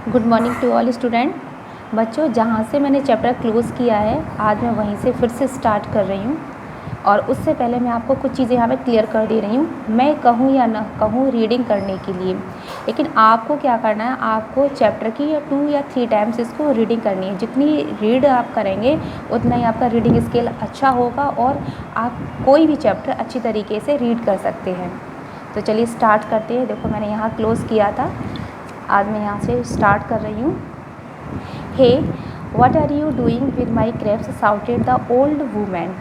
Good morning to all student. बच्चों, जहाँ से मैंने चैप्टर क्लोज़ किया है आज मैं वहीं से फिर से स्टार्ट कर रही हूँ। और उससे पहले मैं आपको कुछ चीज़ें यहाँ पे क्लियर कर दे रही हूँ। मैं कहूँ या ना कहूँ रीडिंग करने के लिए, लेकिन आपको क्या करना है, आपको चैप्टर की 2 या 3 टाइम्स इसको रीडिंग करनी है। जितनी रीड आप करेंगे उतना ही आपका रीडिंग स्किल अच्छा होगा और आप कोई भी चैप्टर अच्छी तरीके से रीड कर सकते हैं। तो चलिए स्टार्ट करते हैं। देखो, मैंने यहाँ क्लोज़ किया था, आज मैं यहाँ से स्टार्ट कर रही हूँ। Hey what are you doing with my crabs shouted the old women.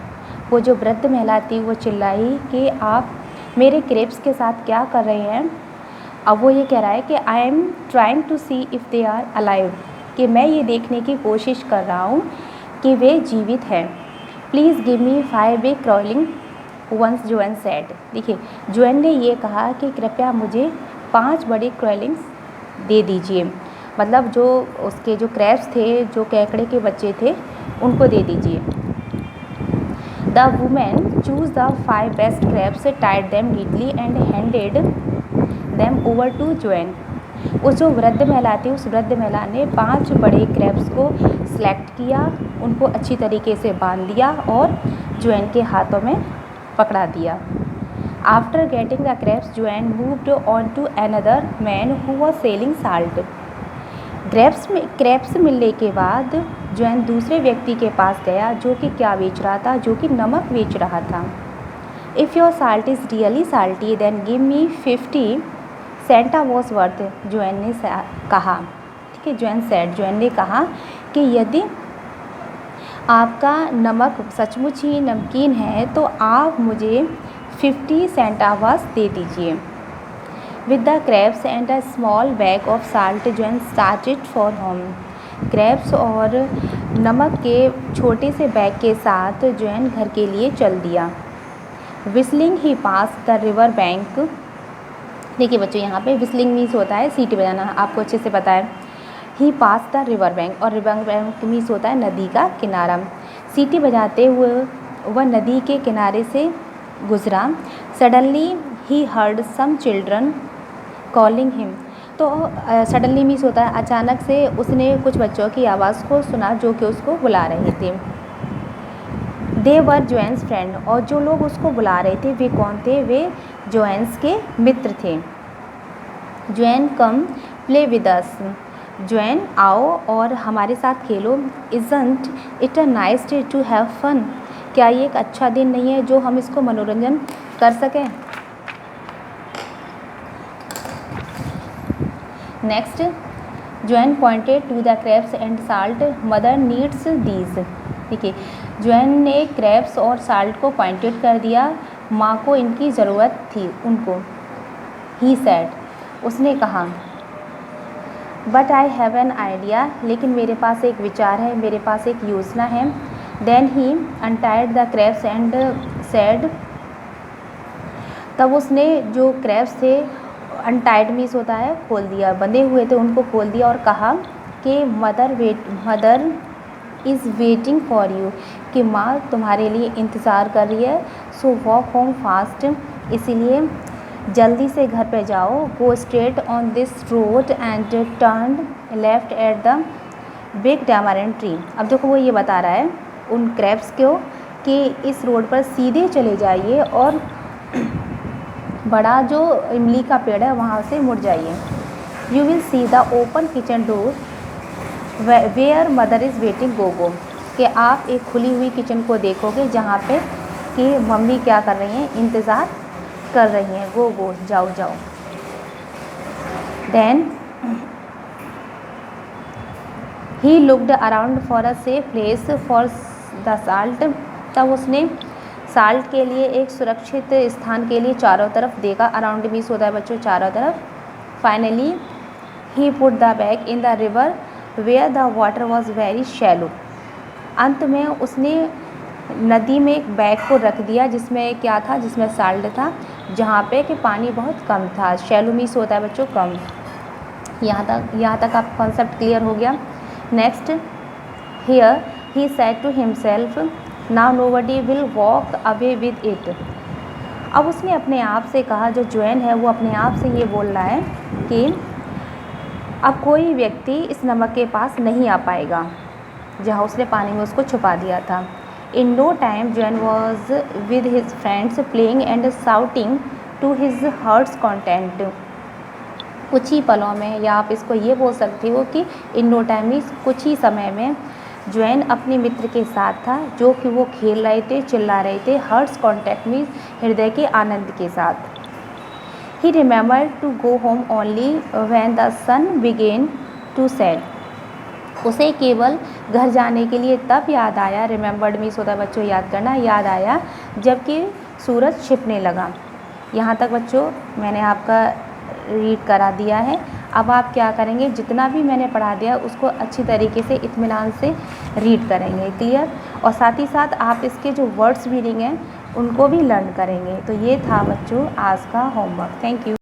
वो जो वृद्ध महिला थी वो चिल्लाई कि आप मेरे क्रेप्स के साथ क्या कर रहे हैं। अब वो ये कह रहा है कि I am trying to see if they are alive, कि मैं ये देखने की कोशिश कर रहा हूँ कि वे जीवित हैं। Please give me 5 big crawling ones, Juan said. देखिए, जोएन ने ये कहा कि कृपया मुझे 5 बड़े क्रॉलिंग्स दे दीजिए। मतलब जो उसके जो क्रैब्स थे, जो केकड़े के बच्चे थे, उनको दे दीजिए। The women choose the 5 best crabs, tied them neatly and handed them over to Juan. उस जो वृद्ध महिला थी, उस वृद्ध महिला ने 5 बड़े क्रैब्स को सिलेक्ट किया, उनको अच्छी तरीके से बांध दिया और जोएन के हाथों में पकड़ा दिया। After getting the crabs, Joanne moved on to another man who was selling salt. Craps मिलने के बाद जोएन दूसरे व्यक्ति के पास गया जो कि क्या बेच रहा था, जो कि नमक बेच रहा था। If your salt is really salty, then give me 50 Santa was worth, Dwayne ने कहा। ठीक है, जोएन ने कहा कि यदि आपका नमक सचमुच ही नमकीन है तो आप मुझे 50 सेंटावास दे दीजिए। With the crabs and a small bag of salt, Dwayne started for home. Crabs और नमक के छोटे से बैग के साथ जोएन घर के लिए चल दिया। Whistling he pass the river bank. देखिए बच्चों, यहाँ पे विस्लिंग मीन्स होता है सीटी बजाना, आपको अच्छे से पता है। ही पास द रिवर बैंक, और रिवर बैंक मीन्स होता है नदी का किनारा। सीटी बजाते हुए वह नदी के किनारे से गुजरा। Suddenly he heard some children calling him. तो सडनली मीन्स होता है अचानक से उसने कुछ बच्चों की आवाज़ को सुना जो कि उसको बुला रहे थे। दे वर जोएन्स फ्रेंड, और जो लोग उसको बुला रहे थे वे कौन थे, वे जोएन्स के मित्र थे। Juan come play with us, Juan आओ और हमारे साथ खेलो। Isn't it a nice day to have fun, क्या ये एक अच्छा दिन नहीं है जो हम इसको मनोरंजन कर सकें। Next, Juan pointed to the crabs and salt, mother needs these. देखिए, जोएन ने क्रैब्स और साल्ट को पॉइंटेड कर दिया, माँ को इनकी ज़रूरत थी उनको। ही सैड, उसने कहा। But I have an idea, लेकिन मेरे पास एक विचार है, मेरे पास एक योजना है। Then he untied the crabs and said, तब उसने जो क्रैब्स थे, अनटाइड मीन्स होता है खोल दिया, बंधे हुए थे उनको खोल दिया और कहा कि mother is waiting for you, कि माँ तुम्हारे लिए इंतज़ार कर रही है। सो वॉक होम फास्ट, इसीलिए जल्दी से घर पे जाओ। Go straight on this road and turn left at the big tamarind tree. अब देखो, वो ये बता रहा है उन क्रैब्स को कि इस रोड पर सीधे चले जाइए और बड़ा जो इमली का पेड़ है वहाँ से मुड़ जाइए। You will see the open kitchen door where mother is waiting, go, कि आप एक खुली हुई किचन को देखोगे जहाँ पे कि मम्मी क्या कर रही हैं, इंतज़ार कर रही हैं। गो, जाओ। Then he looked around for a safe place for the salt, तब उसने साल्ट के लिए एक सुरक्षित स्थान के लिए चारों तरफ देखा। अराउंड मीन्स होता है बच्चों चारों तरफ। Finally he put the bag in the river where the water was very shallow. अंत में उसने नदी में एक बैग को रख दिया जिसमें क्या था, जिसमें साल्ट था, जहाँ पे कि पानी बहुत कम था। शैलो मीन्स होता है बच्चों कम। यहाँ तक आप कॉन्सेप्ट क्लियर हो गया। Next, here he said to himself, now nobody will walk away with it. अब उसने अपने आप से कहा, जो जोएन है वो अपने आप से ये बोल रहा है कि अब कोई व्यक्ति इस नमक के पास नहीं आ पाएगा जहाँ उसने पानी में उसको छुपा दिया था। In no time John was with his friends playing and shouting to his heart's content. कुछ ही पलों में, या आप इसको ये बोल सकते हो कि इन नो टाइम मीन्स कुछ ही समय में, जॉन अपने मित्र के साथ था जो कि वो खेल रहे थे, चिल्ला रहे थे। हार्ट्स कॉन्टैक्ट मीन्स हृदय के आनंद के साथ। He remembered to go home only when the sun began to set. उसे केवल घर जाने के लिए तब याद आया, रिमेंबर्ड मीन्स होता है बच्चों याद करना, याद आया जबकि सूरज छिपने लगा। यहाँ तक बच्चों मैंने आपका रीड करा दिया है। अब आप क्या करेंगे, जितना भी मैंने पढ़ा दिया उसको अच्छी तरीके से इत्मीनान से रीड करेंगे, क्लियर। और साथ ही साथ आप इसके जो वर्ड्स मीनिंग हैं उनको भी लर्न करेंगे। तो ये था बच्चों आज का होमवर्क। Thank you.